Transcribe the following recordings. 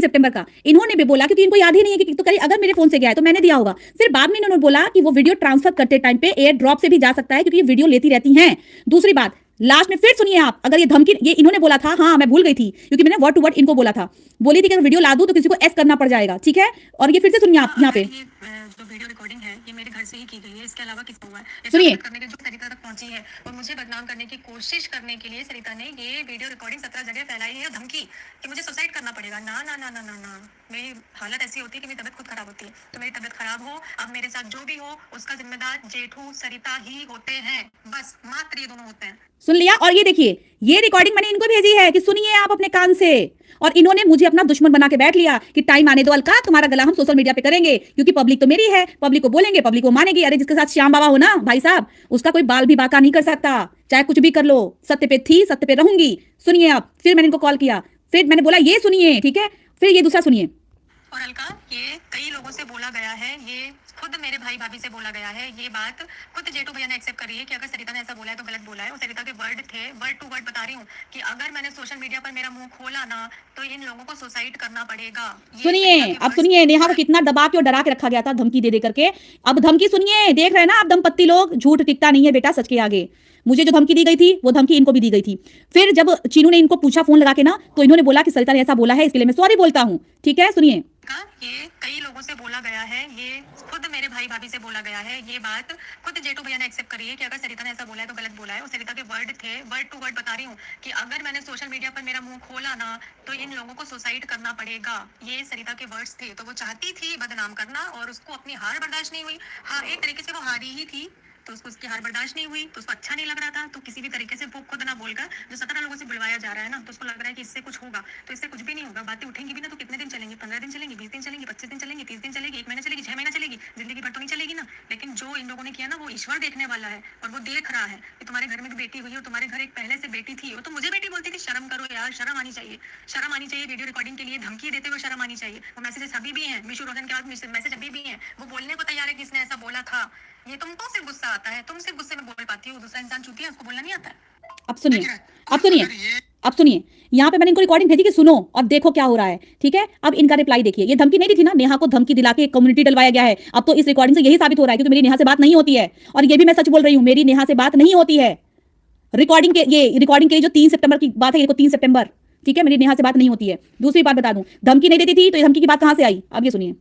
सितंबर का इन्होंने भी बोला, क्योंकि इनको याद ही नहीं है कि तो कहीं अगर मेरे फोन से गया है तो मैंने दिया होगा। फिर बाद में इन्होंने बोला कि वो वीडियो ट्रांसफर करते टाइम पे एयर ड्रॉप से भी जा सकता है, क्योंकि ये वीडियो लेती रहती हैं। दूसरी बात, लास्ट में फिर सुनिए आप, अगर ये धमकी, ये इन्होंने बोला था, हाँ मैं भूल गई थी क्योंकि मैंने वर्ड टू वर्ड इनको बोला था, बोली थी कि वीडियो ला दूं तो किसी को एस करना पड़ जाएगा, ठीक है। और ये फिर से सुनिए आप यहाँ पे, जो वीडियो रिकॉर्डिंग है ये मेरे घर से ही की गई है, इसके अलावा किसी हुआ है सुनिए करने के जो सरिता तक पहुंची है और मुझे बदनाम करने की कोशिश करने के लिए सरिता ने ये वीडियो रिकॉर्डिंग 17 जगह फैलाई है, धमकी कि मुझे सुसाइड करना पड़ेगा। ना ना ना ना ना ना, मेरी हालत ऐसी होती है कि मेरी तबीयत खुद खराब होती है, तो मेरी तबीयत खराब हो, अब मेरे साथ जो भी हो उसका जिम्मेदार जेठू सरिता ही होते हैं, बस मात्र ये दोनों होते हैं। सुन लिया। और ये देखिए, ये रिकॉर्डिंग मैंने इनको भेजी है कि सुनिए आप अपने कान से, और इन्होंने मुझे अपना दुश्मन बना के बैठ लिया कि टाइम आने दो अलका, तुम्हारा गला हम सोशल मीडिया पे करेंगे, क्योंकि पब्लिक तो मेरी है, पब्लिक को बोलेंगे, पब्लिक को मानेगी। अरे जिसके साथ श्याम बाबा हो ना भाई साहब, उसका कोई बाल भी बाका नहीं कर सकता, चाहे कुछ भी कर लो, सत्य पे थी, सत्य पे रहूंगी। सुनिए आप, फिर मैंने इनको कॉल किया, फिर मैंने बोला ये सुनिए, ठीक है, फिर ये दूसरा सुनिए। और अलका, ये कई लोगों से बोला गया है, ये खुद मेरे भाई भाभी से बोला गया है, ये बात खुद जेठू भैया ने एक्सेप्ट करी है कि अगर सरिता ने ऐसा बोला है तो गलत बोला है। और सरिता के वर्ड थे, वर्ड टू वर्ड बता रही हूँ कि अगर मैंने सोशल मीडिया पर मेरा मुंह खोला ना तो इन लोगों को सुसाइड करना पड़ेगा। सुनिए अब, सुनिए नेहा को कितना दबा के और डरा के रखा गया था, धमकी दे दे करके। अब धमकी सुनिए, देख रहे हैं ना आप दंपत्ति लोग, झूठ टिकता नहीं है बेटा सच के आगे। मुझे जो धमकी दी गई थी वो धमकी इनको भी दी गई थी। फिर जब चीनू ने इनको पूछा फोन लगा के ना, तो इन्होंने बोला कि सरिता ने ऐसा बोला है, इसके लिए मैं सॉरी बोलता हूँ, ठीक है। सुनिए, ये कई लोगों से बोला गया है, ये खुद मेरे भाई भाभी से बोला गया है, ये बात खुद जेठू भैया ने एक्सेप्ट करी है कि अगर सरिता ने ऐसा बोला है तो गलत बोला है। और सरिता के वर्ड थे, वर्ड टू वर्ड बता रही हूँ कि अगर मैंने सोशल मीडिया पर मेरा मुंह खोला ना तो इन लोगों को सुसाइड करना पड़ेगा। ये सरिता के वर्ड्स थे। तो वो चाहती थी बदनाम करना और उसको अपनी हार बर्दाश्त नहीं हुई। हाँ, एक तरीके से वो हारी ही थी, तो उसको उसकी हार बर्दाश्त नहीं हुई, तो उसको अच्छा नहीं लग रहा था, तो किसी भी तरीके से वो खुद ना बोलकर जो 17 लोगों से बुलवाया जा रहा है ना, तो उसको लग रहा है कि इससे कुछ होगा, तो इससे कुछ भी नहीं होगा। बातें उठेंगी भी ना तो कितने दिन चलेंगी, 15 दिन चलेंगी, 20 दिन चलेंगी, 25 दिन चलेंगी, 30 दिन चलेगी, 1 महीना चलेगी, 6 महीना चलेगी, जिंदगी भर तो नहीं चलेगी ना। लेकिन जो इन लोगों ने किया ना, वो ईश्वर देखने वाला है और वो देख रहा है कि तुम्हारे घर में भी बेटी हुई है और तुम्हारे घर एक पहले से बेटी थी। वो तो मुझे बेटी बोलती थी, शर्म करो यार, शर्म आनी चाहिए, शर्म आनी चाहिए। वीडियो रिकॉर्डिंग के लिए धमकी देते हुए शर्म आनी चाहिए। वो मैसेजेस अभी भी हैं, मिशू रोशन के बाद मैसेज अभी भी हैं, वो बोलने को तैयार है कि इसने ऐसा बोला था। ये तुमको सिर्फ गुस्सा आता है, तुम सिर्फ गुस्से में बोल पाती हो, दूसरा इंसान चूतिया है, उसको बोलना नहीं आता है। अब सुनिए, अब सुनिए, अब सुनिए, यहाँ पे मैंने इनको रिकॉर्डिंग भेजी कि सुनो और देखो क्या हो रहा है, ठीक है। अब इनका रिप्लाई देखिए, ये धमकी नहीं दी थी ना, नेहा को धमकी दिला के एक कम्युनिटी डलवाया गया है। अब तो इस रिकॉर्डिंग से यही साबित हो रहा है, क्योंकि मेरी नेहा से बात नहीं होती है, और ये भी मैं सच बोल रही हूँ, मेरी नेहा से बात नहीं होती है। रिकॉर्डिंग के लिए जो 3 सितंबर की बात है, ये 3 सितंबर, ठीक है, मेरी नेहा से बात नहीं होती है। दूसरी बात बता दूं, धमकी नहीं देती थी तो ये धमकी की बात कहां से आई, अब ये सुनिए।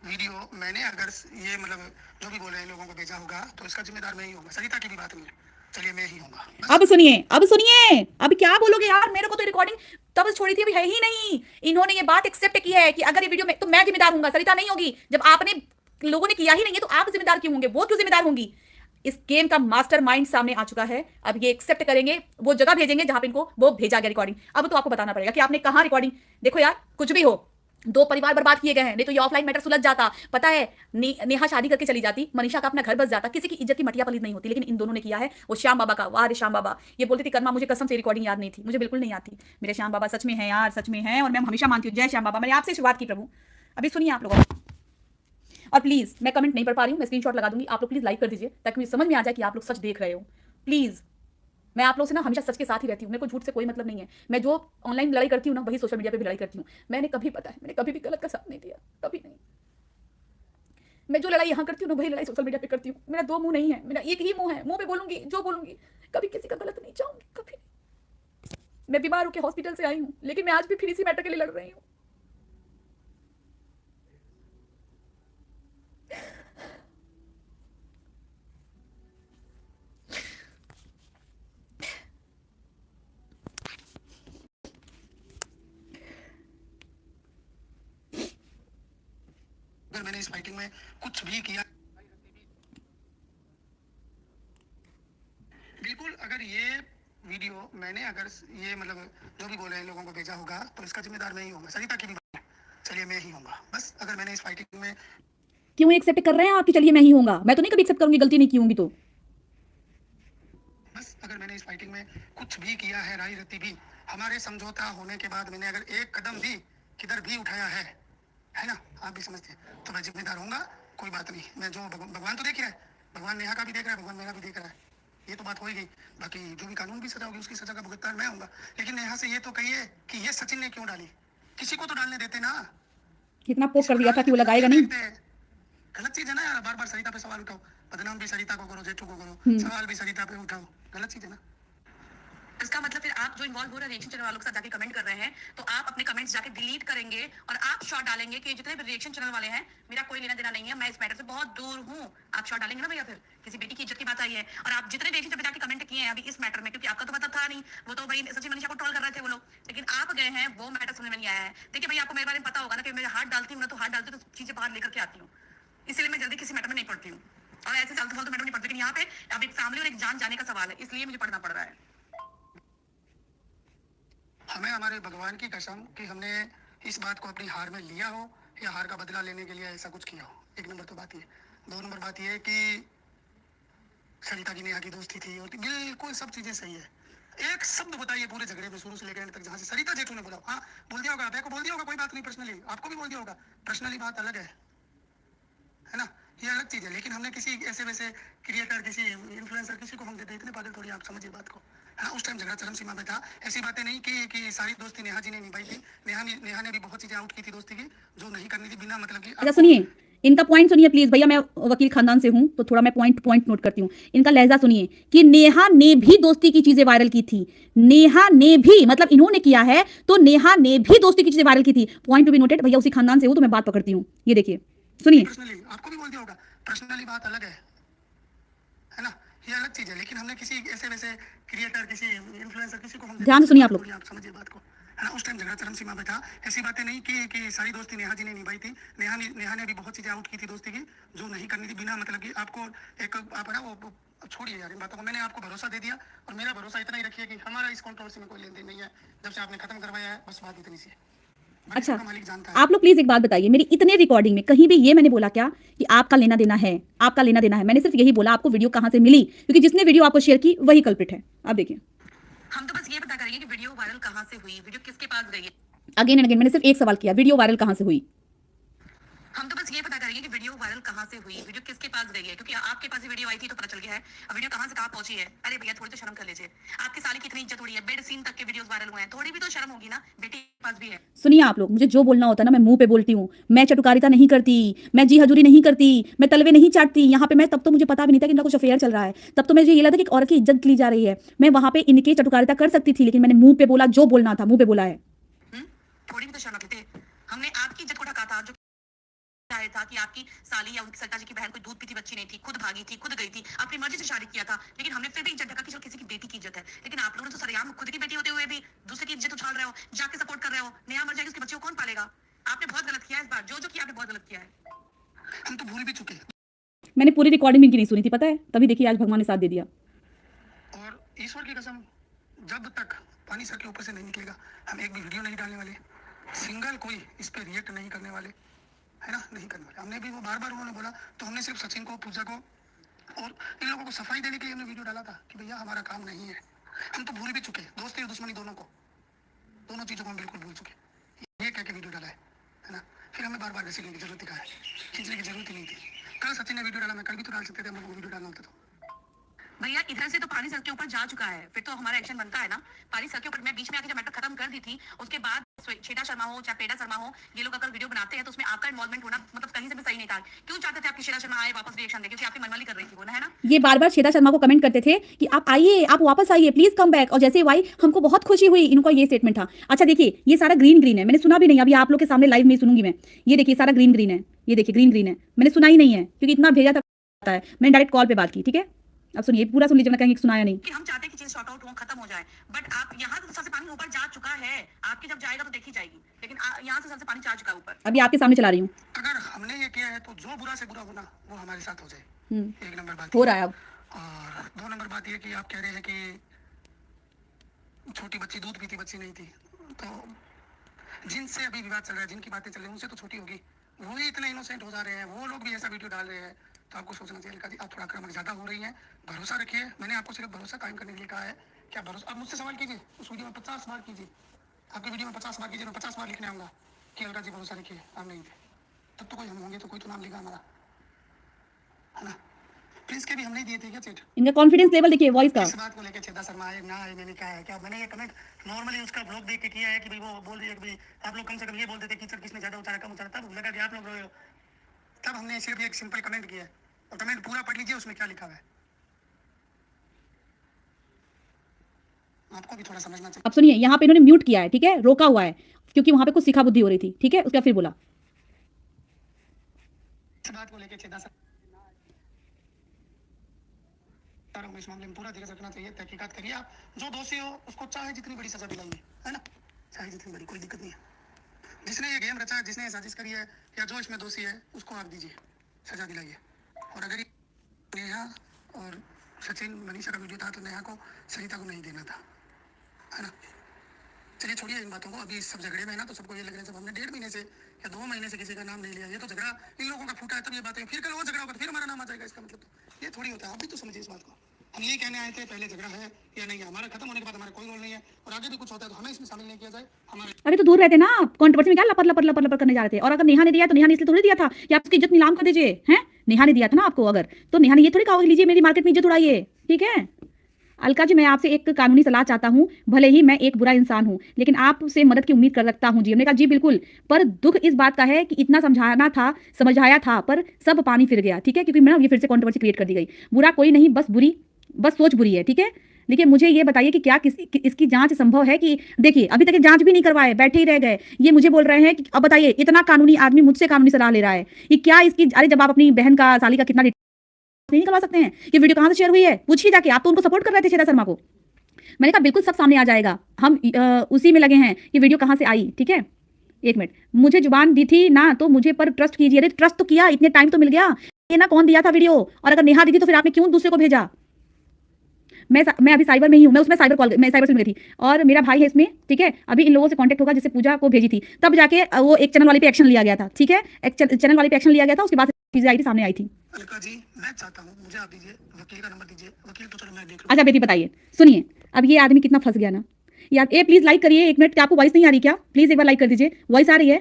वीडियो मैंने अगर ये मतलब जो भी बोले लोगों को भेजा होगा तो इसका जिम्मेदार मैं ही हूँ, सरिता की भी बात नहीं है, चलिए मैं ही हूँ। अब सुनिए, अब सुनिए, अब क्या बोलोगे यार, मेरे को तो रिकॉर्डिंग तब छोड़ी थी, अभी है ही नहीं। इन्होंने ये बात एक्सेप्ट की है कि अगर ये वीडियो में, तो मैं जिम्मेदार हूंगा, सरिता नहीं होगी। जब आपने लोगों ने किया ही नहीं है तो आप जिम्मेदार क्यों होंगे, वो क्यों जिम्मेदार होंगी। इस गेम का मास्टरमाइंड सामने आ चुका है। अब ये एक्सेप्ट करेंगे, वो जगह भेजेंगे जहां पे इनको वो भेजा गया रिकॉर्डिंग। अब तो आपको बताना पड़ेगा कि आपने कहां रिकॉर्डिंग। देखो यार, कुछ भी हो, 2 परिवार बर्बाद किए गए हैं, नहीं तो ये ऑफलाइन मैटर सुलझ जाता। पता है, नेहा शादी करके चली जाती, मनीषा का अपना घर बस जाता, किसी की इज्जत की मटिया पलीत नहीं होती। लेकिन इन दोनों ने किया है, वो श्याम बाबा का, वाह रे श्याम बाबा। ये बोलती थी कर्मा, मुझे कसम से रिकॉर्डिंग याद नहीं थी, मुझे बिल्कुल नहीं आती। मेरे श्याम बाबा सच में है यार, सच में है, और मैं हमेशा मानती हूँ, जय श्याम बाबा। मैंने आपसे शुरुआत की प्रभु। अभी सुनिए आप लोगों, और प्लीज, मैं कमेंट नहीं पढ़ पा रही हूँ, मैं स्क्रीनशॉट लगा दूंगी, आप लोग प्लीज लाइक कर दीजिए ताकि मुझे समझ में आ जाए कि आप लोग सच देख रहे हो। प्लीज, मैं आप लोग से ना हमेशा सच के साथ ही रहती हूँ, मेरे को झूठ से कोई मतलब नहीं है। मैं जो ऑनलाइन लड़ाई करती हूँ ना, वही सोशल मीडिया पे भी लड़ाई करती हूँ। मैंने कभी, पता है, मैंने कभी भी गलत का साथ नहीं दिया, कभी नहीं। मैं जो लड़ाई यहाँ करती हूँ ना, वही लड़ाई सोशल मीडिया पे करती हूँ। मेरा 2 मुंह नहीं है, मेरा एक ही मुंह है, मुंह पे बोलूंगी जो बोलूंगी, कभी किसी का गलत नहीं चाहूंगी, कभी नहीं। मैं बीमार होकर हॉस्पिटल से आई हूँ, लेकिन मैं आज भी फिर इसी मैटर के लिए लड़ रही हूँ। अगर मैंने इस फाइटिंग में कुछ भी किया, बिल्कुल, अगर ये वीडियो मैंने अगर ये मतलब जो भी बोले लोगों को भेजा होगा तो इसका जिम्मेदार मैं ही हूँ, सरिता की भी बात है, चलिए मैं ही हूँगा। बस अगर मैंने इस फाइटिंग में, क्यों एक्सेप्ट कर रहे हैं आपकी, चलिए मैं ही हूँगा, मैं तो नहीं कभी एक्सेप्ट करूंगी, गलती नहीं की होंगी तो। बस अगर मैंने इस फाइटिंग में कुछ भी किया है, राई रत्ती भी, हमारे समझौता होने के बाद मैंने अगर एक कदम भी किधर भी उठाया है ना, आप भी समझते हैं, तो मैं जिम्मेदार होऊंगा। कोई बात नहीं, मैं जो भगवान तो देख रहा है, भगवान नेहा का भी देख रहा है, भगवान मेरा भी देख रहा है, ये तो बात हो ही गई। बाकी जो भी कानून भी सजा होगी उसकी सजा का भुगतान मैं होऊंगा। लेकिन नेहा से ये तो कहिए कि ये सचिन ने क्यों डाली, किसी को तो डालने देते ना, कितना पोक कर दिया था कि वो लगाएगा नहीं। गलत चीज है ना यार, बार बार सरिता पे सवाल उठाओ, बदनाम भी सरिता को करो, जेठू को करो, सवाल भी सरिता पे उठाओ, गलत चीज है ना। इसका मतलब फिर आप जो इन्वॉल्व हो रहे हैं रिएक्शन चैनल वालों के साथ जाके कमेंट कर रहे हैं, तो आप अपने कमेंट्स जाके डिलीट करेंगे और आप शॉट डालेंगे कि जितने भी रिएक्शन चैनल वाले हैं मेरा कोई लेना देना नहीं है, मैं इस मैटर से बहुत दूर हूँ। आप शॉट डालेंगे ना भैया, फिर किसी बेटी की इज्जत की बात आई है। और आप जितने रिएक्शन पे जाके कमेंट किए हैं अभी इस मैटर में, क्योंकि आपका तो मतलब था नहीं, वो तो भाई सची मनीषा को ट्रोल कर रहे थे वो लोग, लेकिन आप गए हैं वो मैटर समझ में नहीं आया है। देखिए भैया, आपको मेरे बारे में पता होगा ना कि मैं हाथ डालती हूँ ना, तो हाथ डालती हूँ तो चीजें बाहर लेकर के आती हूँ, इसलिए मैं जल्दी किसी मैटर में नहीं पढ़ती हूँ और ऐसे फालतू फालतू मैटर में नहीं पढ़ती। लेकिन यहाँ पे अब एक फैमिली और एक जान जाने का सवाल है, इसलिए मुझे पढ़ना पड़ रहा है। हमें हमारे भगवान की कसम कि हमने इस बात को अपनी हार में लिया हो या हार का बदला लेने के लिए ऐसा कुछ किया हो। एक नंबर तो बात ये। दो नंबर बात ये है कि सरिता की नेहा की दोस्ती थी और बिल्कुल सब चीजें सही है। एक शब्द बताइए पूरे झगड़े में शुरू से लेकर एंड तक, जहाँ से सरिता जेठू ने बोला, हाँ बोल दिया होगा, आप को बोल दिया होगा, कोई बात नहीं, पर्सनली आपको भी बोल दिया होगा, पर्सनली बात अलग है ना, ये अलग चीज है। लेकिन हमने किसी ऐसे वैसे क्रिएटर, किसी इन्फ्लुएंसर, किसी को हम देते इतने पागल थोड़ी, आप समझिए बात को। हाँ, उस टाइम झगड़ा चरम सीमा पे था। ऐसी बातें नहीं कि सारी दोस्ती नेहा जी ने निभाई थी। नेहा ने भी बहुत चीजें आउट की थी दोस्ती की, जो नहीं करनी थी, बिना मतलब की। अच्छा सुनिए, इनका पॉइंट सुनिए प्लीज भैया, मैं वकील खानदान से हूं तो थोड़ा मैं पॉइंट नोट करती हूँ। इनका लहजा सुनिए कि नेहा ने भी दोस्ती की चीजें वायरल की थी। नेहा ने भी, मतलब इन्होंने किया है तो नेहा ने भी दोस्ती की चीजें वायरल की थी। Point to be noted. भैया उसी खानदान से हूं तो मैं बात पकड़ती हूँ। ये देखिए, सुनिए। पर्सनली आपको भी बोल दिया होगा, पर्सनली बात अलग है ना, ये अलग चीज है। लेकिन हमने किसी ऐसे वैसे क्रिएटर, किसी इन्फ्लुएंसर, किसी को हम ध्यान से सुनिए आप लोग। आप समझिए बात को। हाँ, उस टाइम झगड़ा चरम सीमा पे था। ऐसी बातें नहीं कि सारी दोस्ती नेहा जी ने निभाई थी। नेहा ने भी बहुत चीजें आउट की थी दोस्ती की, जो नहीं करनी थी, बिना मतलब कि। आपको एक आप ना वो छोड़िए यार इन बातों को, मैंने आपको भरोसा दे दिया और मेरा भरोसा इतना ही रखिए कि हमारा इस कंट्रोवर्सी में कोई लेन देन नहीं है। जब से आपने खत्म करवाया है, बस बात इतनी सी है। अच्छा, आप लोग प्लीज एक बात बताइए, मेरी इतने रिकॉर्डिंग में कहीं भी ये मैंने बोला क्या कि आपका लेना देना है, आपका लेना देना है? मैंने सिर्फ यही बोला आपको वीडियो कहां से मिली, क्योंकि जिसने वीडियो आपको शेयर की वही कल्प्रिट है। आप देखिए, हम तो बस ये पता करेंगे कि वीडियो वायरल कहाँ से हुई, वीडियो किसके पास गई है। अगेन एंड अगेन मैंने सिर्फ एक सवाल किया, वीडियो वायरल कहां से हुई? हम तो बस ये पता करेंगे कि वीडियो वायरल कहाँ से हुई, वीडियो किसके पास गई है, क्योंकि आपके पास ही वीडियो आई थी तो पता चल गया है। अब वीडियो कहाँ से कहाँ पहुंची है? अरे भैया थोड़ी तो शर्म कर लीजिए, आपकी साली की इतनी इज्जत हो रही है, बेड सीन तक के वीडियोस वायरल हुए हैं, थोड़ी भी तो शर्म होगी ना, बेटी के पास भी है। सुनिए आप लोग, मुझे जो बोलना होता है ना मैं मुंह पे बोलती हूँ। मैं चटुकारिता नहीं करती, मैं जी हजूरी नहीं करती, मैं तलवे नहीं चाटती। यहाँ पे मैं तब तो मुझे पता भी नहीं था कि इनका कुछ अफेयर चल रहा है। तब तो मुझे ये लगा था कि एक औरत की इज्जत ली जा रही है। मैं वहां पे इनकी चटुकारिता कर सकती थी, लेकिन मैंने मुंह पे बोला, जो बोलना था मुंह पे बोला है। थोड़ी भी तो शर्म आती थी। हमने आपकी इज्जत को ढका था, जो चाहे था कि आपकी साली या उनकी सरिता जी की बहन कोई दूध पीती बच्ची नहीं थी, खुद भागी थी, खुद गई थी, अपनी मर्जी से शादी किया था, लेकिन हमने फिर भी इज्जत ढका कि चलो किसी की बेटी की इज्जत है। लेकिन आप लोगों ने तो सरेआम खुद की बेटी होते हुए भी दूसरे की इज्जत उछाल रहे हो, जाके सपोर्ट कर रहे हो। नेहा मर जाएगी, उसके बच्चे को कौन पालेगा? आपने बहुत गलत किया है इस बार, जो किया आपने बहुत गलत किया है। हम तो भूल भी चुके। मैंने पूरी रिकॉर्डिंग इनकी नहीं सुनी थी, पता है, तभी देखिए आज भगवान ने साथ दे दिया। और ईश्वर की कसम, जब तक पानी सर के ऊपर से नहीं निकलेगा, हम एक भी वीडियो नहीं डालने वाले, सिंगल कोई इस पे रिएक्ट नहीं करने वाले, है ना, नहीं करने वाले। हमने भी वो बार बार उन्होंने बोला तो हमने सिर्फ सचिन को, पूजा को और इन लोगों को सफाई देने के लिए हमने वीडियो डाला था कि भैया हमारा काम नहीं है। हम तो भूल भी चुके, दोस्ती और दुश्मनी दोनों को, दोनों चीज़ों को हम बिल्कुल भूल चुके। ये कह के वीडियो डाला है ना, फिर हमें बार बार घसीटने की जरूरत दिखाया, खींचने की जरूरत ही नहीं थी। कल सचिन ने वीडियो डाला, मैं कल भी तो डाल सकते थे, हम लोग को वीडियो डालना होता तो। भैया इधर से तो पानी सर के ऊपर जा चुका है, फिर तो हमारा एक्शन बनता है ना। पानी सर के ऊपर मैं बीच में आके जब मैटर खत्म कर दी थी, उसके बाद श्वेता शर्मा हो चाहे पेड़ा शर्मा हो, ये लोग अगर वीडियो बनाते हैं तो उसमें आपका इन्वॉल्वमेंट होना मतलब कहीं से भी सही नहीं था। क्यों चाहते थे आपकी श्वेता शर्मा आए वापस रिएक्शन दे? क्योंकि आपकी मनमानी कर रही थी वो ना, है ना। ये बार बार श्वेता शर्मा को कमेंट करते थे कि आप आइए, आप वापस आइए, प्लीज कम बैक। और जैसे वो आई हमको बहुत खुशी हुई, इनका ये स्टेटमेंट था। अच्छा देखिए, ये सारा ग्रीन ग्रीन है, मैंने सुना भी नहीं, अभी आप लोग के सामने लाइव में सुनूंगी मैं। ये देखिए सारा ग्रीन ग्रीन है, ये देखिए ग्रीन ग्रीन है, मैंने सुना ही नहीं है क्योंकि इतना भेजा था है। मैंने डायरेक्ट कॉल पे बात की, ठीक है। अब सुनिए, पूरा सुन लीजिए, मैं कहीं सुनाया नहीं। कि हम चाहते हैं कि चीज शॉर्ट आउट हो, खत्म हो जाए, बट आप यहाँ से सबसे पानी ऊपर जा चुका है, आपकी जब जाएगा तो देखी जाएगी, लेकिन यहाँ से सबसे पानी जा चुका है ऊपर। अभी आपके सामने चला रही हूँ। अगर हमने ये किया है तो जो बुरा से बुरा होना वो हमारे साथ हो जाए, एक नंबर बात हो रहा है अब। और दो नंबर बात ये कि आप कह रहे हैं कि छोटी बच्ची दूध पीती बच्ची नहीं थी, तो जिनसे अभी विवाद चल रहा है, जिनकी बातें चल रही हैं, उनसे तो छोटी होगी, वो ही इतने इनोसेंट हो जा रहे हैं, वो लोग भी ऐसा वीडियो डाल रहे हैं, तो आपको सोचना चाहिए कि आप थोड़ा आक्रामक ज़्यादा हो रही हैं। भरोसा रखिए, मैंने आपको सिर्फ भरोसा कायम करने के लिए कहा है। क्या भरोसा? आप मुझसे सवाल कीजिए, उस वीडियो में 50 बार कीजिए, आपकी वीडियो में 50 बार कीजिए, मैं 50 बार लिखने आऊँगा कि अलका जी भरोसा रखिए, आप नहीं थे, तब तो कोई हम होंगे तो कोई तो नाम लिखा हमारा, है ना। प्रिंस के भी हम नहीं दिए थे क्या चेट? इनका कॉन्फिडेंस लेवल देखिए वॉइस का। इस बात को लेकर छेदा शर्मा आए ना आए, मैंने कहा है क्या? मैंने ये कमेंट नॉर्मली उसका ब्लॉग देख के किया है कि भाई वो बोल रही है कि भाई आप लोग कम से कम ये बोल देते कीचड़ किसने ज्यादा उतारा कम उतारा, तब लगा कि आप लोग रोए हो। तब हमने सिर्फ एक सिंपल कमेंट किया है, और कमेंट पूरा पढ़ लीजिए, उसमें क्या लिखा हुआ है, आपको भी थोड़ा समझना चाहिए। अब सुनिए, यहाँ पे इन्होंने म्यूट किया है, ठीक है, रोका हुआ है, क्योंकि वहां पे कुछ सीखा बुद्धि हो रही थी, ठीक है। उसके बाद फिर बोला इस बात को लेकर छेदा शर्मा इस मामले में पूरा धीरज रखना चाहिए, तहकीकात करिए। आप जो दोषी हो उसको चाहे जितनी बड़ी सजा दिलाइए, है ना, चाहे जितनी बड़ी, कोई दिक्कत नहीं है। जिसने ये गेम रचा है, जिसने ये साजिश करी है, या जो इसमें दोषी है, उसको आप दीजिए, सजा दिलाइए। और अगर नेहा और सचिन मनीषा का वीडियो था तो नेहा को सरिता को नहीं देना था, है ना। चलिए छोड़िए इन बातों को, अभी सब झगड़े में है ना, तो सबको ये लग रहा है जब हमने 1.5 महीने से या 2 महीने से किसी का नाम नहीं लिया, ये तो झगड़ा इन लोगों का फूटा है, तब ये बातें, फिर कल वो झगड़ा होगा तो फिर हमारा नाम आ जाएगा, इसका मतलब तो ये थोड़ी होता है। आप भी तो समझिए इस बात को। हम ये कहने आए थे पहले झगड़ा है या नहीं है, हमारा खत्म होने के बाद हमारा कोई रोल नहीं है, और आगे भी कुछ होता है तो हमें इसमें शामिल नहीं किया जाए। हमारे अरे तो दूर रहते ना आप, कंट्रोवर्सी में क्या लपट लपट लपट लपट करने जा रहे थे। और अगर नेहा ने दिया तो नेहा ने इसलिए थोड़ी दिया था कि आप उसकी इज्जत नीलाम कर दीजिए, हैं। नेहा ने दिया था ना आपको, अगर तो नेहा ने ये थोड़ी कहा लीजिए मेरी मार्केट में इज्जत उड़ाइए, ठीक है। अलका जी, मैं आपसे एक कानूनी सलाह चाहता हूं, भले ही मैं एक बुरा इंसान हूं, लेकिन आपसे मदद की उम्मीद कर रखता हूं जी। हमने कहा जी बिल्कुल, पर दुख इस बात का है कि इतना समझाना था, समझाया था, पर सब पानी फिर गया, ठीक है, क्योंकि मैं ये फिर से कंट्रोवर्सी क्रिएट कर दी गई। बुरा कोई नहीं, बस सोच बुरी है, ठीक है। लेकिन मुझे ये बताइए कि क्या इसकी जांच संभव है कि देखिए अभी तक जांच भी नहीं करवाए, बैठे ही रह गए। ये मुझे बोल रहे हैं कि अब बताइए, इतना कानूनी आदमी मुझसे कानूनी सलाह ले रहा है, ये क्या इसकी, अरे जब आप अपनी बहन का, साली का कितना नहीं करवा सकते हैं कि वीडियो कहां से शेयर हुई है, पूछिए जाके। आप तो उनको सपोर्ट कर रहे थे छेदा शर्मा को। मैंने कहा बिल्कुल सब सामने आ जाएगा, हम उसी में लगे हैं कि वीडियो कहां से आई, ठीक है। एक मिनट, मुझे जुबान दी थी ना तो मुझे पर ट्रस्ट कीजिए। अरे ट्रस्ट तो किया, इतने टाइम तो मिल गया, ये ना कौन दिया था वीडियो, और अगर नेहा दी थी तो फिर आपने क्यों दूसरे को भेजा। मैं अभी साइबर में ही हूँ, मैं साइबर से मिली थी, और मेरा भाई है इसमें, ठीक है। अभी इन लोगों से कांटेक्ट होगा जिससे पूजा को भेजी थी, तब जाके वो एक चैनल वाले पे एक्शन लिया गया था, ठीक है। एक चैनल वाले पे एक्शन लिया गया था, उसके बाद चीजें आई थी, सामने आई थी। अलका जी, मैं चाहता हूँ मुझे आप दीजिए वकील का नंबर दीजिए, वकील तो चलो मैं देख लूँ। अच्छा बेटी बताइए, सुनिए, अब ये आदमी कितना फंस गया ना यार। ए प्लीज लाइक करिए, एक मिनट, क्या आपको वॉइस नहीं आ रही क्या? प्लीज एक बार लाइक कर दीजिए, वॉइस आ रही है,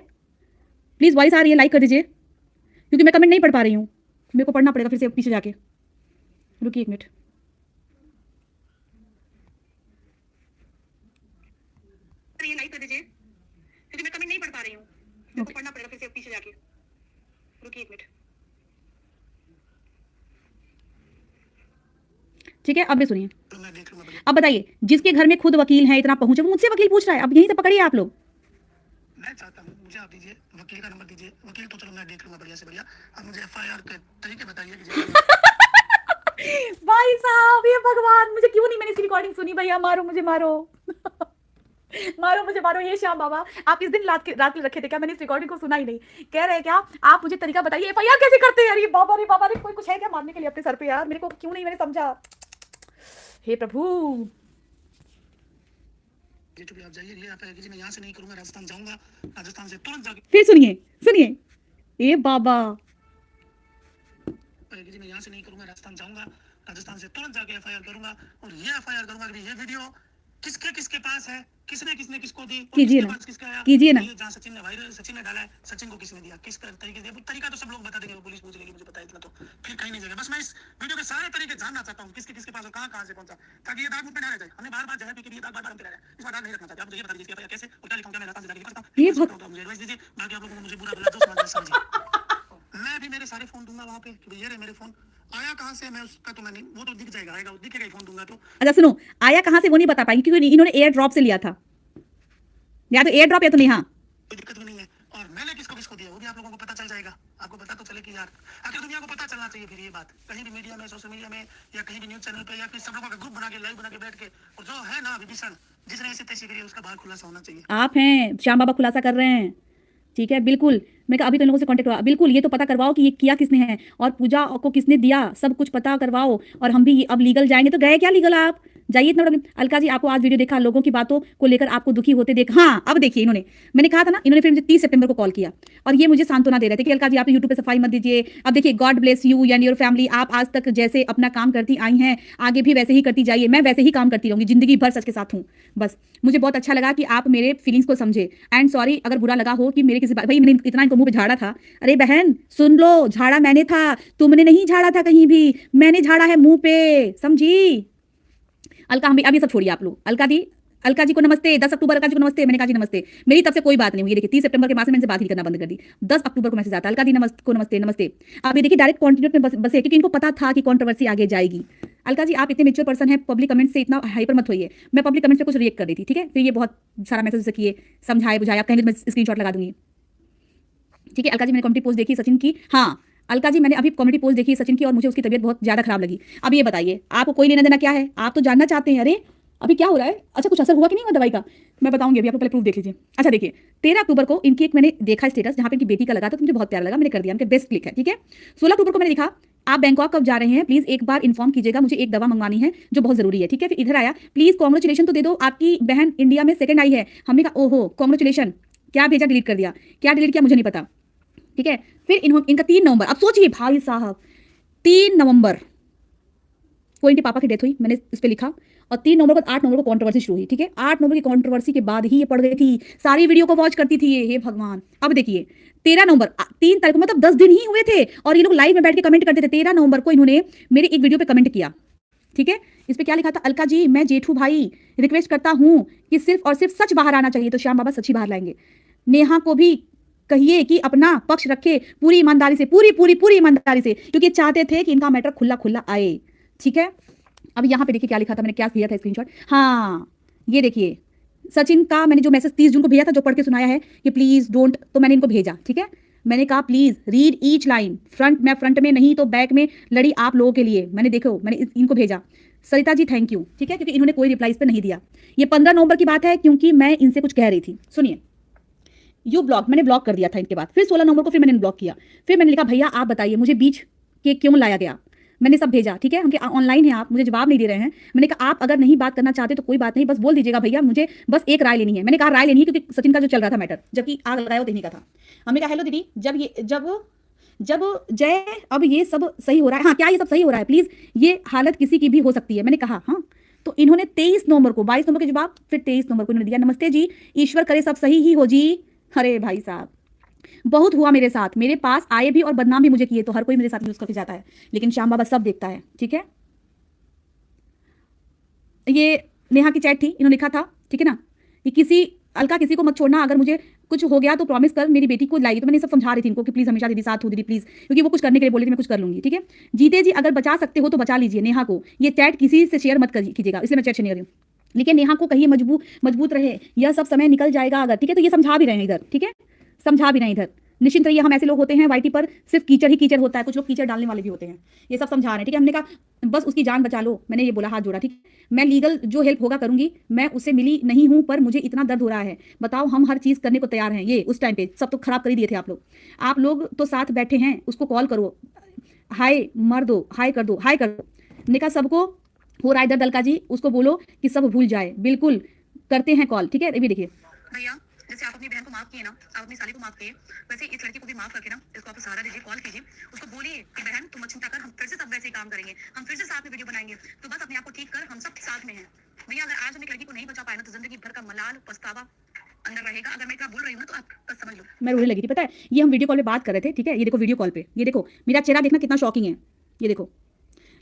प्लीज वॉइस आ रही है, लाइक कर दीजिए, क्योंकि मैं कमेंट नहीं पढ़ पा रही हूँ, मेरे को पढ़ना पड़ेगा फिर से पीछे जाके। रुकिए एक मिनट, ये लाइक कर दीजिए, क्योंकि मैं कमेंट नहीं पढ़ पा रही हूँ, मेरे को पढ़ना पड़ेगा फिर से पीछे जाके। रुकिए एक मिनट, ठीक है। अब भी सुनिए, तो मैं देख लूँगा। अब बताइए, जिसके घर में खुद वकील है, इतना पहुंचे, वो मुझसे वकील पूछ रहा है। अब यहीं से पकड़िए आप लोग। मैं चाहता हूँ मुझे आप दीजिए वकील का नंबर दीजिए, वकील तो चलो मैं देख लूँगा बढ़िया से बढ़िया। अब मुझे FIR के तरीके बताइए कि भाई साहब, ये भगवान, मुझे क्यों नहीं मैंने इसकी रिकॉर्डिंग सुनी भैया, मारो मुझे, मारो मारो मुझे, मारो। ये श्याम बाबा, आप इस दिन रात के रखे थे क्या? मैंने इस रिकॉर्डिंग को सुना ही नहीं। कह रहे हैं क्या, आप मुझे तरीका बताइए, FIR कैसे करते हैं यार? ये बाबा रे बाबा रे, कोई कुछ है क्या मारने के लिए अपने सर पे यार? मेरे को क्यों नहीं मैंने समझा, हे प्रभु। ये चुप आप जाइए, ये FIR कीजिए, मैं यहाँ से नहीं करूँगा, राजस्थान जाऊँगा, राजस्थान से तुरंत जाके फिर सुनिए, ए बाबा, कीजिए, मैं यहाँ से नहीं करूँगा, राजस्थान जाऊँगा, राजस्थान से तुरंत जाके FIR करूँगा, और ये FIR करूँगा कि ये वीडियो किसके पास है, किसने किसको दी, कीजिए ना, किसका आया, कीजिए ना। जहाँ सचिन ने डाला है, सचिन को किसने दिया, किस तरीके से, तरीका तो सब लोग बता देंगे, वो पुलिस पूछ लेगी, मुझे पता है इतना, तो फिर कहीं नहीं जाएगा। बस मैं इस वीडियो के सारे तरीके जानना चाहता हूँ, किसके पास और कहाँ से पहुंचा, ताकि ये दाग मुझ पे ना रह जाए। हमने बार जगह पे दाग बार हम पे रह जाए, इस बार दाग नहीं रखना चाहते। आप मुझे ये बता दीजिए FIR कैसे और क्या लिखूंगा, मैं राजस्थान से जाके लिख सकता हूँ, मुझे एडवाइस दीजिए। बाकी आप लोगों को मुझे बुरा भला जो समझिए, मैं भी मेरे सारे फोन दूंगा वहाँ पे कि ये रहे मेरे फोन, आया कहाँ से मैं उसका तो मैं नहीं, वो तो दिख जाएगा, आएगा, वो दिखेगा ही, फोन दूंगा तो। अच्छा सुनो, आया कहाँ से वो नहीं बता पाएंगे, क्योंकि इन्होंने एयर ड्रॉप से लिया था, या तो एयर ड्रॉप या तो नेहा। कोई दिक्कत भी नहीं है, और मैंने किसको दिया वो भी आप लोगों को पता चल जाएगा। आपको पता तो चले कि यार आखिर दुनिया को पता चलना चाहिए फिर ये बात, कहीं भी मीडिया में, सोशल मीडिया में, या कहीं भी न्यूज चैनल पे, या फिर सब लोगों का ग्रुप बना के, लाइव बना के बैठ के, और जो है ना विभीषण, जिसने ऐसे तैसी करी है, उसका बाहर खुलासा होना चाहिए। आप हैं श्याम बाबा, खुलासा कर रहे हैं, ठीक है, बिल्कुल। मैं अभी तो इन लोगों से कांटेक्ट हुआ, बिल्कुल ये तो पता करवाओ कि ये किया किसने है, और पूजा को किसने दिया, सब कुछ पता करवाओ। और हम भी अब लीगल जाएंगे, तो गए क्या लीगल आप? जाइए इतना बड़ा। अलका जी आपको आज वीडियो देखा, लोगों की बातों को लेकर आपको दुखी होते देख, हाँ अब देखिए इन्होंने, मैंने कहा था ना, इन्होंने फिर मुझे 30 सितंबर को कॉल किया और ये मुझे सांत्वना दे रहे थे कि अलका जी आप यूट्यूब पे सफाई मत दीजिए। अब देखिए, God bless you and your family, आप आज तक जैसे अपना काम करती आई हैं आगे भी वैसे ही करती जाइए, मैं वैसे ही काम करती रहूंगी, जिंदगी भर सच के साथ हूँ। बस मुझे बहुत अच्छा लगा कि आप मेरे फीलिंग्स को समझे, एंड सॉरी अगर बुरा लगा हो कि मेरे किसी भाई, मैंने इतना इनको मुंह पे झाड़ा था। अरे बहन सुन लो, झाड़ा मैंने था, तुमने नहीं झाड़ा था कहीं भी, मैंने झाड़ा है मुंह पे, समझी। अलका, हम अब ये सब छोड़िए आप लोग। अलका जी को नमस्ते, 10 अक्टूबर अलका जी को नमस्ते। मैंने कहा जी नमस्ते, मेरी तब से कोई बात नहीं हुई। ये देखिए 30 सितंबर के बाद से मैंने बात ही करना बंद कर दी। 10 अक्टूबर को मैसेज आता है, अलका जी नमस्ते नमस्ते। अब ये देखिए डायरेक्ट कॉन्टिन्यूट में बसे, क्योंकि इनको पता था कि कंट्रोवर्सी आगे जाएगी। अलका जी आप इतने मेच्योर पर्सन है, पब्लिक कमेंट से इतना हाइपर मत होइए। मैं पब्लिक कमेंट पे कुछ रिएक्ट कर रही थी, ठीक है, फिर ये बहुत सारा मैसेज किए, समझाए बुझाए, आप कहेंगे तो मैं स्क्रीनशॉट लगा दूंगी, ठीक है। अलका जी मैंने कमेंटी पोस्ट देखी सचिन की, हाँ अलका जी मैंने अभी कमेंटी पोस्ट देखी सचिन की और मुझे उसकी तबीयत बहुत ज्यादा खराब लगी। अब ये बताइए आपको कोई लेना देना क्या है, आप तो जानना चाहते हैं। अरे अभी क्या हो रहा है, अच्छा कुछ असर हुआ कि नहीं हुआ दवाई का, मैं बताऊंगी अभी, आपको पहले प्रूफ देख लीजिए। अच्छा देखिए 13 अक्टूबर को इनकी एक मैंने देखा स्टेटस जहां पे इनकी बेटी का लगा था, तो मुझे बहुत प्यारा लगा, मैंने कर दिया, इनके बेस्ट क्लिक है, ठीक है। 16 अक्टूबर को मैंने लिखा आप बैंकॉक कब जा रहे हैं, प्लीज एक बार इन्फॉर्म कीजिएगा, मुझे एक दवा मंगवानी है जो बहुत जरूरी है, ठीक है। फिर इधर आया, प्लीज कॉन्ग्रेचुलेशन तो दे दो, आपकी बहन इंडिया में सेकंड आई है। हमने कहा ओहो कॉन्ग्रेचुलेशन, क्या भेजा, डिलीट कर दिया, क्या डिलीट किया मुझे नहीं पता, ठीक है। फिर इनका 3 नवंबर, अब सोचिए भाई साहब 3 नवंबर को इनके पापा की डेथ हुई, मैंने इस पे लिखा, और 3 नवंबर को 8 नवंबर को कंट्रोवर्सी शुरू हुई, ठीक है। 8 नवंबर की कंट्रोवर्सी के बाद ही ये पड़ गई थी, सारी वीडियो को वॉच करती थी ये, हे भगवान। अब देखिए 13 नवंबर 3 तारीख को, मतलब 10 दिन ही हुए थे और ये लोग लाइव में बैठ के कमेंट करते थे। 13 नवंबर को इन्होंने मेरे एक वीडियो पे कमेंट किया, ठीक है। इस पे क्या लिखा था, अलका जी मैं जेठू भाई रिक्वेस्ट करता हूं कि सिर्फ और सिर्फ सच बाहर आना चाहिए, तो श्याम बाबा सच ही बाहर लाएंगे। नेहा को भी कहिए कि अपना पक्ष रखे पूरी ईमानदारी से, पूरी ईमानदारी से, क्योंकि चाहते थे कि इनका मैटर खुला खुला आए, ठीक है। अब यहाँ पे देखिए क्या लिखा था, मैंने क्या किया था स्क्रीनशॉट, हाँ ये देखिए सचिन का मैंने जो मैसेज 30 जून को भेजा था, जो पढ़ के सुनाया है कि प्लीज डोंट, तो मैंने इनको भेजा, ठीक है। मैंने कहा प्लीज रीड ईच लाइन, मैं फ्रंट में नहीं तो बैक में लड़ी आप लोगों के लिए, मैंने देखो मैंने इनको भेजा। सरिता जी थैंक यू, ठीक है, क्योंकि इन्होंने कोई रिप्लाई इस पर नहीं दिया। ये 15 नवंबर की बात है, क्योंकि मैं इनसे कुछ कह रही थी, सुनिए। यू ब्लॉक, मैंने ब्लॉक कर दिया था इनके बाद। फिर 16 नवंबर को फिर मैंने ब्लॉक किया, फिर मैंने लिखा भैया आप बताइए मुझे बीच के क्यों लाया गया, मैंने सब भेजा, ठीक है। उनके ऑनलाइन है, आप मुझे जवाब नहीं दे रहे हैं। मैंने कहा आप अगर नहीं बात करना चाहते तो कोई बात नहीं, बस बोल दीजिएगा भैया मुझे बस एक राय लेनी है। मैंने कहा राय लेनी है क्योंकि सचिन का जो चल रहा था मैटर, जबकि आग लगाया वो देखने का था। हमने कहा हेलो दीदी, जब जय अब ये सब सही हो रहा है, हाँ क्या ये सब सही हो रहा है, प्लीज ये हालत किसी की भी हो सकती है। मैंने कहा हाँ, तो इन्होंने 23 नवंबर को, 22 नवंबर के जवाब, फिर 23 नवंबर को इन्होंने दिया नमस्ते जी, ईश्वर करे सब सही ही हो जी। अरे भाई साहब बहुत हुआ मेरे साथ, मेरे पास आए भी और बदनाम भी मुझे किए, तो हर कोई मेरे साथ यूज करके जाता है, लेकिन श्याम बाबा सब देखता है, ठीक है। ये नेहा की चैट थी, इन्होंने लिखा था, ठीक है ना, कि अलका किसी को मत छोड़ना, अगर मुझे कुछ हो गया तो प्रॉमिस कर मेरी बेटी को लाएगी। तो मैंने सब समझा रही थी इनको कि प्लीज हमेशा दीदी साथ हो दीदी प्लीज, क्योंकि वो कुछ करने के लिए बोले थे, मैं कुछ कर लूंगी, ठीक है। जीते जी अगर बचा सकते हो तो बचा लीजिए नेहा को, ये चैट किसी से शेयर मत कीजिएगा, इसलिए मैं चैट शेयर नहीं कर रही हूँ। लेकिन नेहा को कहिए मजबूत रहे, यह सब समय निकल जाएगा अगर, ठीक है। तो ये समझा भी रहे हैं इधर, ठीक है, समझा भी रहे हैं इधर। निश्चिंत रहिए, हम ऐसे लोग होते हैं वाईटी पर सिर्फ कीचड़ ही कीचड़ होता है, कुछ लोग कीचड़ डालने वाले भी होते हैं, ये सब समझा रहे हैं, ठीक है। हमने कहा बस उसकी जान बचा लो, मैंने ये बोला, हाथ जोड़ा, ठीक है। मैं लीगल जो हेल्प होगा करूंगी, मैं उससे मिली नहीं हूं पर मुझे इतना दर्द हो रहा है, बताओ हम हर चीज करने को तैयार हैं। ये उस टाइम पे सब तो खराब कर ही दिए थे आप लोग तो साथ बैठे हैं, उसको कॉल करो, हाय मर दो, हाय कर दो, हाय कर दो। हमने कहा सबको हो रहा है दर्द अलका जी, उसको बोलो कि सब भूल जाए, बिल्कुल करते हैं कॉल, ठीक है। अभी देखिए भैया जैसे आप अपनी बहन को माफ किए ना, आप अपनी साली को माफ किए, वैसे इस लड़की को भी माफ करके ना इसको आप सहारा दीजिए, कॉल कीजिए, उसको बोलिए कि बहन तुम मत चिंता कर, हम फिर से सब वैसे ही काम करेंगे, हम फिर से साथ में वीडियो बनाएंगे, तो बस अपने आप को ठीक कर, हम सब साथ में हैं। भैया अगर आज हम एक लड़की को नहीं बचा पाए ना, तो जिंदगी भर का मलाल पछतावा अंदर रहेगा। अगर मैं इतना बोल रही हूँ ना, तो आप बस समझ लो। मैं रोने लगी थी, पता है, ये हम वीडियो कॉल पे बात कर रहे थे, ठीक है। ये देखो वीडियो कॉल पे, ये देखो मेरा चेहरा देखना कितना शॉकिंग है, ये देखो।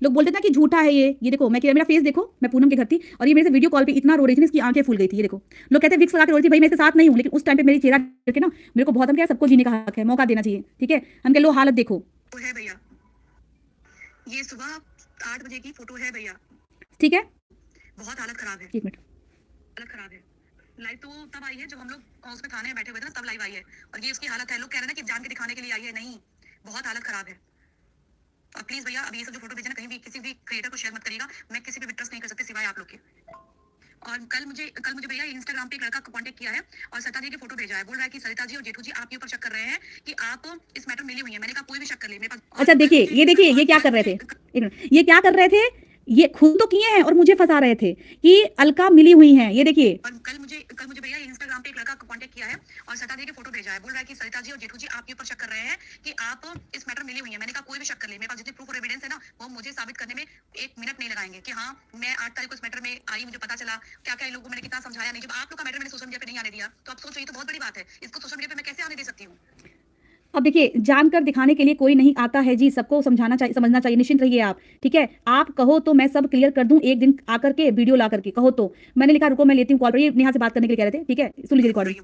लोग बोलते थे ना कि झूठा है ये देखो, मेरा फेस देखो, मैं पूनम के घर थी और ये मेरे से वीडियो कॉल पे इतना रो रही थी, इसकी आंखें फूल गई थी, ये देखो। लोग कहते हैं विक्स लगा के रो रही थी, भाई मैं इसके साथ नहीं हूँ, लेकिन उस टाइम पे मेरी चेहरा देख के ना मेरे को बहुत, हम क्या सबको जीने का हक है, मौका देना चाहिए, ठीक है। हम कह लो हालत देखो, तो है भैया, ये सुबह 8 बजे की फोटो है भैया, ठीक है। बहुत हालत खराब है, 1 मिनट, हालत खराब है। लाइव तो तब आई है जब हम लोग उसमें थाने में बैठे हुए थे ना, तब लाइव आई है, और ये उसकी हालत है। लोग कह रहे हैं ना कि जान के दिखाने के लिए आई है, नहीं, बहुत हालत खराब है। और प्लीज भैया अब ये सब जो फोटो भेजना कहीं भी किसी भी क्रिएटर को शेयर मत करिएगा, मैं किसी पे भी ट्रस्ट नहीं कर सकती सिवाय आप लोग के। और कल मुझे भैया इंस्टाग्राम पे एक लड़का कांटेक्ट किया है और सरिता जी की फोटो भेजा है, बोल रहा है कि सरिता जी और जेठू जी आपके ऊपर शक कर रहे हैं कि आप इस मैटर मिली हुई है। मैंने कहा कोई भी शक कर ले, मेरे पास। अच्छा देखिए ये क्या कर रहे थे, ये क्या कर रहे थे, ये खुद तो किए हैं और मुझे फंसा रहे थे कि अलका मिली हुई हैं। ये देखिए, और कल मुझे भैया इंस्टाग्राम पे एक लड़का कांटेक्ट किया है और सरिता दी के फोटो भेजा है, बोल रहा है कि सरिता जी और जेठू जी आपके ऊपर शक कर रहे हैं कि आप इस मैटर मिली हुई हैं। मैंने कहा कोई भी शक कर ले, मेरे पास जितने प्रूफ और एविडेंस है ना वो मुझे साबित करने में 1 मिनट नहीं लगाएंगे कि हाँ मैं 8 तारीख को इस मैटर में आई, मुझे पता चला क्या क्या लोगों को मैंने कितना समझाया नहीं। जब आप लोग का मैटर मैंने सोशल मीडिया पे नहीं आने दिया तो आप सोचो ये तो बहुत बड़ी बात है, इसको सोशल मीडिया पे मैं कैसे आने दे सकती हूँ। अब देखिए, जानकर दिखाने के लिए कोई नहीं आता है जी, सबको समझाना चाहिए, समझना चाहिए। निश्चिंत रहिए आप, ठीक है। आप कहो तो मैं सब क्लियर कर दूं एक दिन आकर के, वीडियो ला करके कहो तो। मैंने लिखा रुको मैं लेती हूँ कॉल पर, ये नेहा से बात करने के लिए कह रहे थे, ठीक है, सुन लीजिए रिकॉर्डिंग।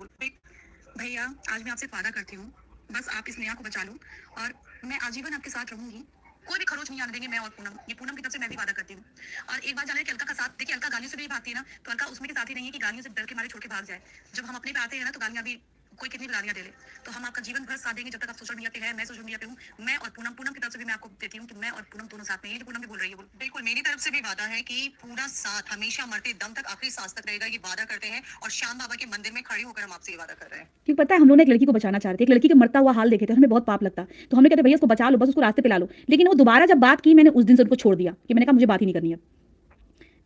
भैया आज मैं आपसे वादा करती हूँ, बस आप इस नेहा को बचा लो और मैं आजीवन आपके साथ रहूंगी, कोई भी खरोच नहीं आने देंगे। मैं और पूनम, ये पूनम की तरफ से मैं भी वादा करती हूँ। और एक बात जाने कि अलका का साथ देखिए, अलका गालियों से भी भागती है ना, तो अलका उसमें के साथ ही नहीं है कि गालियों से डर के मारे छोड़ के भाग जाए। जब हम अपने पे आते हैं ना तो गालियां भी कोई कितनी भी गालियां दे ले, तो हम आपका जीवन भर साथ देंगे जब तक आप सोशल मीडिया पे है, मैं सोशल मीडिया पे हूँ। मैं और पूनम की तरफ से भी मैं आपको देती हूँ कि मैं और पूनम दोनों साथ में, ये जो पूनम भी बोल रही है बिल्कुल मेरी तरफ से भी वादा है कि पूरा साथ हमेशा मरते दम तक आखिरी सांस तक रहेगा, ये वादा करते हैं। और श्याम बाबा के मंदिर में खड़े होकर हम आपसे ये वादा कर रहे हैं। क्योंकि पता है हम लोगों ने एक लड़की को बचाना चाह रहे थे, एक लड़की का मरता हुआ हाल देखे थे, हमें बहुत पाप लगता, तो हमने कहते भैया उसको बचा लो, बस उसको रास्ते पे ला लो। लेकिन वो दोबारा जब बात की, मैंने उस दिन से उनको छोड़ दिया कि मैंने कहा मुझे बात ही नहीं करनी है,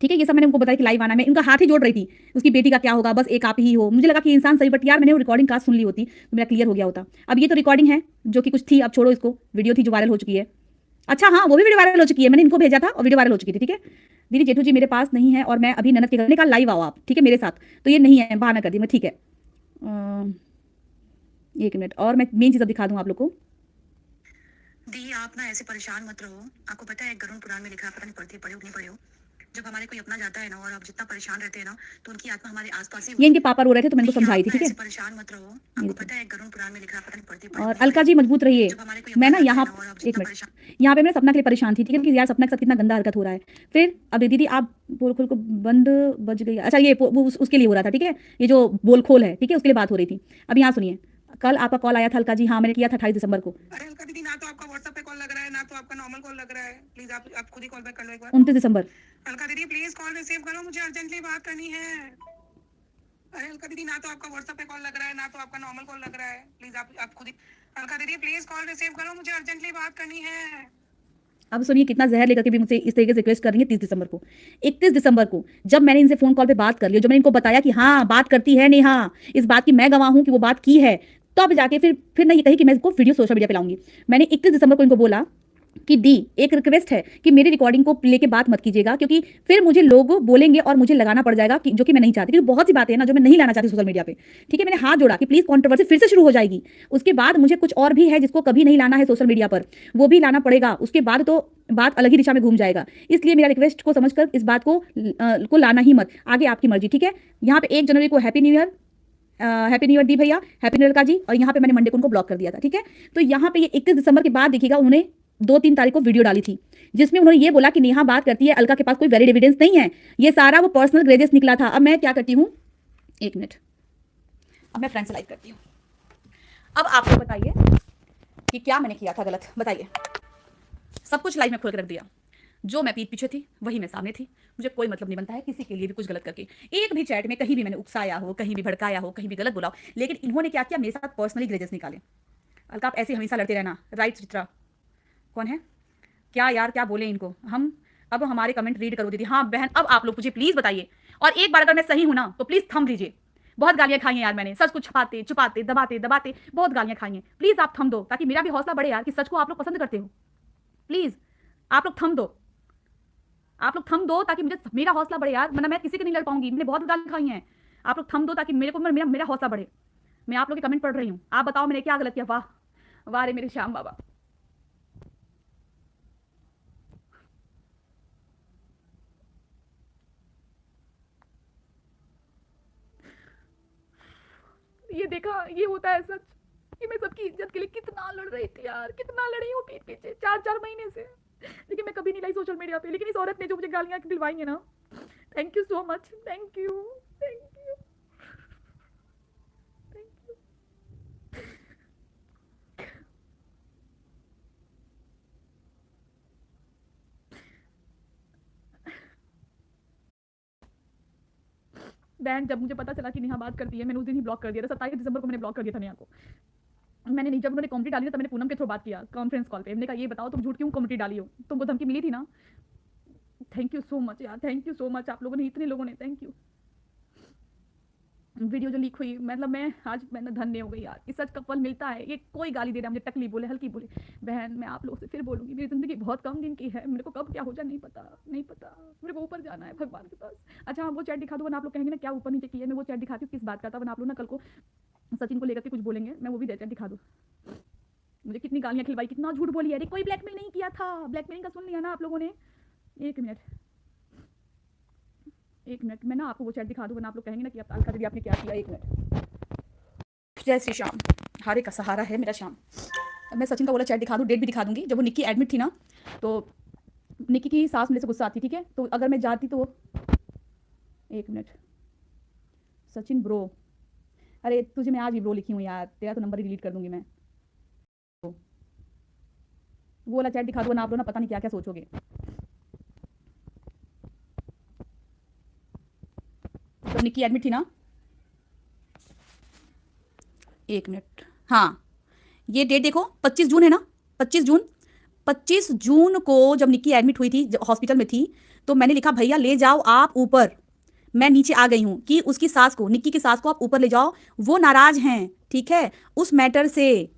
ठीक है। ये सब मैंने उनको बताया कि लाइव आना, मैं उनका हाथ ही जोड़ रही थी, उसकी बेटी का क्या होगा, बस एक आप ही हो। मुझे लगा कि इंसान सही, बट यार मैंने वो रिकॉर्डिंग कास्ट सुन ली होती तो मेरा क्लियर हो गया होता। अब ये तो रिकॉर्डिंग है जो कि कुछ थी, अब छोड़ो इसको, वीडियो थी जो वायरल हो चुकी है। अच्छा हाँ, वो भी वीडियो वायरल हो चुकी है, मैंने इनको भेजा था और वीडियो वायरल हो चुकी थी, ठीक है। दीदी जेठू जी मेरे पास नहीं है और मैं अभी ननद के घर, का लाइव आओ आप, ठीक है, मेरे साथ। तो ये नहीं है, बहाना कर दी मैं, ठीक है। 1 मिनट और मैं मेन चीज अब दिखा दूं आप लोग को। दी आप ना ऐसे परेशान मत रहो, आपको पता है गरुड़ पुराण में लिखा है, पता नहीं पढ़े हो कि नहीं पढ़े हो, जब हमारे कोई अपना जाता है ना और आप जितना परेशान रहते हैं ना तो उनकी आत्मा हमारे आसपास ही ये इनके पापा रो रहे थे तो मैंने उनको दी, समझाई आप थी, ना ठीक है। ऐसे परेशान मत रहो, आपको पता है गरुड़ पुराण में लिखा है, पता नहीं पढ़े और नहीं अलका पढ़े जी मजबूत रहिए। जब हमारे कोई मैं अपना ना जाता है यहाँ ना और आप एक जितना मिनट, परेशान यहाँ पे मैं सपना के लिए परेशान थी, ठीक है, कि यार सपना के साथ कितना गंदा हरकत हो रहा है। फिर अब दीदी आप बोल खोल को बंद बज गई, अच्छा ये उसके लिए हो रहा था, ठीक है, ये जो बोल खोल है, ठीक है, उसके लिए बात हो रही थी। अब यहाँ सुनिए, कल आपका कॉल आया था अलका जी, हाँ मैंने किया था 28 दिसंबर को। अरे अलका दीदी, ना तो आपका व्हाट्सएप पे कॉल लग रहा है ना तो आपका नॉर्मल कॉल लग रहा है, प्लीज आप खुद ही कॉल बैक कर लो एक बार। 29 दिसंबर। अलका दीदी प्लीज कॉल रिसीव करो, मुझे अर्जेंटली बात करनी है। अरे अलका दीदी, ना तो आपका व्हाट्सएप पे कॉल लग रहा है ना तो आपका नॉर्मल कॉल लग रहा है, प्लीज आप खुद ही। अलका दीदी प्लीज कॉल रिसीव करो, मुझे अर्जेंटली बात करनी है। अब सुनिए कितना जहर लेकर के भी मुझसे इस तरीके से रिक्वेस्ट कर रही है। 30 दिसंबर को, 31 दिसंबर को जब मैंने इनसे फोन कॉल पे बात कर ली, जब मैंने इनको बताया कि हाँ बात करती है नेहा, इस बात की मैं गवाह हूं कि वो बात की है, तब जाके फिर ना ये कही कि मैं इसको वीडियो सोशल मीडिया पे लाऊंगी। मैंने 31 दिसंबर को इनको बोला कि दी एक रिक्वेस्ट है कि मेरी रिकॉर्डिंग को लेके बात मत कीजिएगा, क्योंकि फिर मुझे लोग बोलेंगे और मुझे लगाना पड़ जाएगा, कि जो कि मैं नहीं चाहती, क्योंकि बहुत सी बातें हैं ना जो मैं नहीं लाना चाहती सोशल मीडिया पे, ठीक है। मैंने हाथ जोड़ा कि प्लीज कंट्रोवर्सी फिर से शुरू हो जाएगी। उसके बाद मुझे कुछ और भी है जिसको कभी नहीं लाना है सोशल मीडिया पर, वो भी लाना पड़ेगा। उसके बाद तो बात अलग ही दिशा में घूम जाएगा। इसलिए मेरा रिक्वेस्ट को समझकर इस बात को लाना ही मत, आगे आपकी मर्जी, ठीक है। यहाँ पे 1 जनवरी को happy new year, happy new year दी भैया, हैप्पी न्यू ईयर का जी। और यहाँ पे मैंने मंडे को उनको ब्लॉक कर दिया था, ठीक है। तो यहाँ पे ये 31 दिसंबर के बाद देखिएगा उन्होंने 2-3 तारीख को वीडियो डाली थी, जिसमें उन्होंने ये बोला कि नेहा बात करती है, अलका के पास कोई वैलिड एविडेंस नहीं है, ये सारा वो पर्सनल ग्रेजेस निकला था। अब मैं क्या करती हूँ, 1 मिनट, अब मैं फ्रेंड से लाइव करती हूँ। अब आप लोग बताइए कि क्या मैंने किया था गलत, बताइए। सब कुछ लाइव में खोल कर रख दिया, जो मैं पीठ पीछे थी वही मैं सामने थी। मुझे कोई मतलब नहीं बनता है किसी के लिए भी कुछ गलत करके, एक भी चैट में कहीं भी मैंने उकसाया हो, कहीं भी भड़काया हो, कहीं भी गलत बोला हो। लेकिन इन्होंने क्या किया, मेरे साथ पर्सनली ग्रेजेस निकाले। अलका आप ऐसे हमेशा लड़ते रहना, राइट चित्रा कौन है, क्या यार क्या बोले इनको हम। अब हमारे कमेंट रीड करो दीदी। हाँ बहन, अब आप लोग मुझे प्लीज बताइए, और एक बार अगर मैं सही हूं ना तो प्लीज थम लीजिए। बहुत गालियां खाई हैं यार मैंने, सच को छुपाते छुपाते दबाते दबाते बहुत गालियां खाई हैं। प्लीज आप थम दो ताकि मेरा भी हौसला बढ़े यार, कि सच को आप लोग पसंद करते हो। प्लीज आप लोग थम दो, आप लोग थम दो ताकि मुझे मेरा हौसला बढ़े यार, वरना मैं किसी के नहीं लड़ पाऊंगी। मैंने बहुत गालियां खाई हैं, आप लोग थम दो ताकि मेरे को मेरा मेरा हौसला बढ़े। मैं आप लोग के कमेंट पढ़ रही हूँ, आप बताओ मैंने क्या गलत किया। वाह वाह रे मेरे श्याम बाबा। ये देखा, ये होता है सच कि मैं सबकी इज्जत के लिए कितना लड़ रही थी यार, कितना लड़ी हूँ पीठ पीछे 4-4 महीने से। लेकिन मैं कभी नहीं लाई सोशल मीडिया पे, लेकिन इस औरत ने जो मुझे गालियां दिलवाई है ना, thank you so much, thank you thank you thank you. बहन जब मुझे पता चला कि नेहा बात करती है, मैंने उस दिन ही ब्लॉक कर दिया था। 27 दिसंबर को मैंने ब्लॉक कर दिया था नेहा को। मैंने नहीं, जब उन्होंने कमेंट्री डाली ना तब मैंने पूनम के थ्रू बात किया कॉन्फ्रेंस कॉल पे। मैंने कहा ये बताओ तुम झूठ क्यों कमेंट्री डाली हो, तुमको धमकी मिली थी ना। थैंक यू सो मच यार, थैंक यू सो मच आप लोगों ने, इतने लोगों ने, थैंक यू। वीडियो जो लीक हुई, मतलब मैंने धन्य हो गई यार कि सच का फल मिलता है। ये कोई गाली दे रहा है मुझे, टकली बोले, हल्की बोले, बहन मैं आप लोगों से फिर बोलूंगी, मेरी ज़िंदगी बहुत कम दिन की है, मेरे को कब क्या हो जाए नहीं पता, नहीं पता, मेरे को ऊपर जाना है भगवान के पास। अच्छा हाँ, वो चैट दिखा दो, वरना आप लोग कहेंगे ना क्या ऊपर नीचे किया, मैं वो चैट दिखाती हूँ किस बात का था, वरना आप लोग ना कल को सचिन को लेकर के कुछ बोलेंगे, मैं वो भी चैट दिखा दूँ। मुझे कितनी गालियाँ खिलवाई, कितना झूठ बोली, अरे कोई ब्लैकमेल नहीं किया था, ब्लैकमेलिंग का सुन लिया ना आप लोगों ने। एक मिनट मैं ना आपको वो चैट दिखा दूँ, वरना आप लोग कहेंगे ना कि आप अलका दीदी आपने क्या किया। एक मिनट। जय श्री श्याम, हारे का सहारा है मेरा श्याम। मैं सचिन का वाला चैट दिखा दूँ, डेट भी दिखा दूंगी। जब वो निक्की एडमिट थी ना, तो निक्की की सास मेरे से गुस्सा आती, ठीक है, तो अगर मैं जाती तो, एक मिनट, सचिन ब्रो, अरे तुझे मैं आज ही ब्रो लिखी हूँ यार, तेरा तो नंबर ही डिलीट कर दूंगी मैं। वो वाला चैट दिखा दो ना आप लोग, ना पता नहीं क्या क्या सोचोगे। जब निक्की एडमिट थी ना, एक मिनट, हाँ ये डेट देखो, 25 जून है ना, 25 जून को जब निक्की एडमिट हुई थी, हॉस्पिटल में थी, तो मैंने लिखा भैया ले जाओ आप ऊपर, मैं नीचे आ गई हूँ कि उसकी सास को, निक्की की सास को आप ऊपर ले जाओ, वो नाराज हैं, ठीक है, उस मैटर से।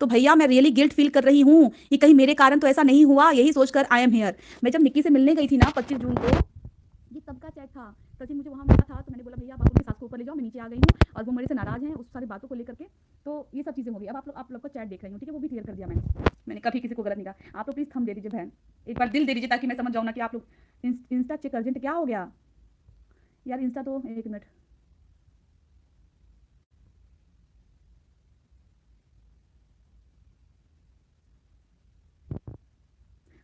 तो भैया मैं रियली गिल्ट फील कर रही हूँ कि कहीं मेरे कारण तो ऐसा नहीं हुआ, यही सोचकर आई एम हियर। मैं जब निक्की से मिलने गई थी ना 25 जून को, ये तब का चैट था, सचिन मुझे वहाँ मिला था, तो मैंने बोला भैया आप उनकी सास को ऊपर ले जाओ, मैं नीचे आ गई हूँ और वो मेरे से नाराज हैं उस सारी बातों को लेकर के। तो ये सब चीज़ें हो गई। अब आप लोग को चैट देख रही हूँ, ठीक है, वो भी क्लियर कर दिया मैंने कभी किसी को गलत नहीं कहा। आप लोग प्लीज़ थंब दे दीजिए बहन, एक बार दिल दे दीजिए ताकि मैं समझ जाऊँ ना कि आप लोग। इंस्टा चेक अर्जेंट क्या हो गया यार, इंस्टा तो, एक मिनट,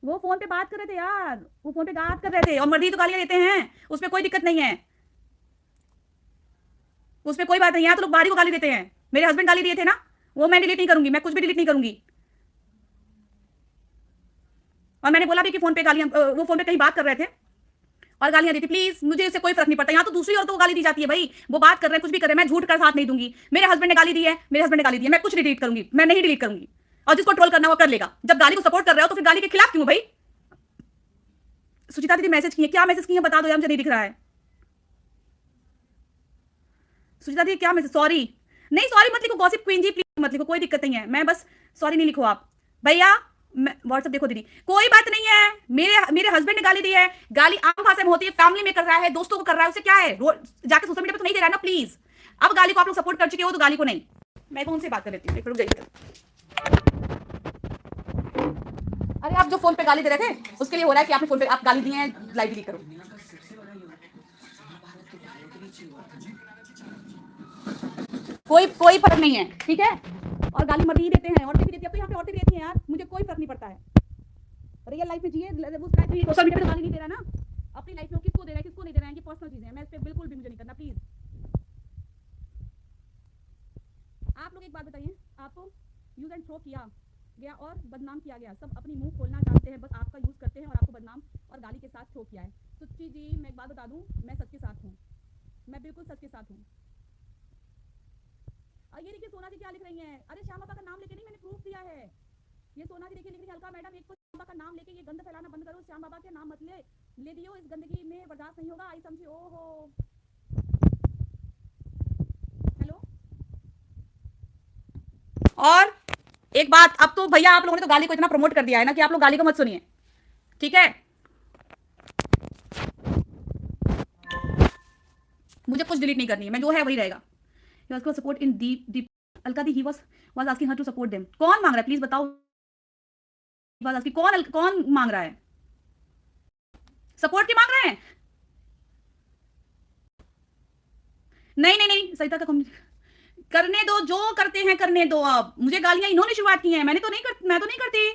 वो फोन पे बात कर रहे थे यार, वो फोन पे बात कर रहे थे और मर्दी तो गालियां देते हैं, उसमें कोई दिक्कत नहीं है, उसमें कोई बात नहीं है। तो लोग बारी को गाली देते हैं, मेरे हस्बैंड गाली दिए थे ना, वो मैं डिलीट नहीं करूंगी, मैं कुछ भी डिलीट नहीं करूंगी। और मैंने बोला भी कि फोन पे गालियां, वो फोन पे कहीं बात कर रहे थे और गालियां दी थी। प्लीज मुझे इससे कोई फर्क नहीं पड़ता, यहाँ तो दूसरी औरतों को गाली दी जाती है भाई, वो बात कर रहे हैं कुछ भी कर रहे हैं, मैं झूठ का साथ नहीं दूंगी। मेरे हस्बैंड ने गाली दी है, मेरे हस्बैंड ने गाली दी है, मैं कुछ डिलीट करूंगी, मैं नहीं डिलीट करूंगी। और जिसको ट्रोल करना वो कर लेगा, जब गाली को सपोर्ट कर रहे हो तो फिर गाली के खिलाफ क्यों भाई। सुचिता दीदी मैसेज की है, क्या मैसेज की है बता दो यार, मुझे नहीं दिख रहा है। सुचिता दीदी क्या मैसेज, सॉरी नहीं, सॉरी मत लिखो, गॉसिप क्वीन जी प्लीज मत लिखो, कोई दिक्कत नहीं है, मैं बस सॉरी नहीं लिखो आप भैया। व्हाट्सएप देखो दीदी, कोई बात नहीं है, मेरे हस्बैंड ने गाली दी है, गाली आम भाषा में होती है, फैमिली में कर रहा है, दोस्तों को कर रहा है, उसे क्या है, जाके सोशल मीडिया पे तो नहीं दे रहा है ना प्लीज। अब गाली को आप लोग सपोर्ट कर चुके हो तो गाली को नहीं। मैं उनसे बात कर लेती हूँ, रुक जाइए। अरे आप जो फोन पे गाली दे रहे थे उसके लिए हो रहा है कि आपने फोन पे आप गाली दी है, लाइव डिलीट करो। कोई फर्क नहीं है, ठीक है, और गाली मर्दी ही देते हैं, औरतें भी देती है, तो यहाँ पे औरतें भी देती हैं यार, मुझे कोई फर्क नहीं पड़ता है। रियल लाइफ में जिए, सोशल मीडिया पे गाली नहीं दे रहा ना, अपनी लाइफ में किसको दे रहा है किसको नहीं दे रहा है, ये पर्सनल चीजें हैं, मैं इस पे बिल्कुल भी मुझे नहीं करना प्लीज। आप लोग एक बात बताइए, आपको यूज एंड थ्रो किया गया और बदनाम किया गया, सब अपनी मुंह खोलना चाहते हैं, बस आपका यूज करते हैं और आपको बदनाम और गाली के साथ थ्रो किया है। सुच्ची जी मैं एक बात बता दूं, मैं सच के साथ हूँ, मैं बिल्कुल सच के साथ हूँ। ये देखिए सोना जी क्या लिख रही हैं, अरे श्याम बाबा का नाम लेके नहीं, मैंने प्रूफ दिया है। ये सोना जी देखिए लिख रही है, अलका मैडम एक तो श्याम बाबा का नाम लेके ये गंद फैलाना बंद करो, श्याम बाबा के नाम मत ले दियो, इस गंदगी में बर्दाश्त नहीं होगा, आई समझी। ओहो हेलो, और एक बात, अब तो भैया आप लोगों ने तो गाली को इतना प्रमोट कर दिया है ना कि आप लोग गाली को मत सुनिए, ठीक है, मुझे कुछ डिलीट नहीं करनी है, मैं जो है वही रहेगा। He was support in deep Alka the, he was asking her to support them। कौन मांग रहा है प्लीज बताओ, कौन मांग रहा है सपोर्ट, की मांग रहे हैं? नहीं सरिता का करने दो, जो करते हैं करने दो, अब मुझे गालियां इन्होंने शुरुआत की है, मैं तो नहीं करती।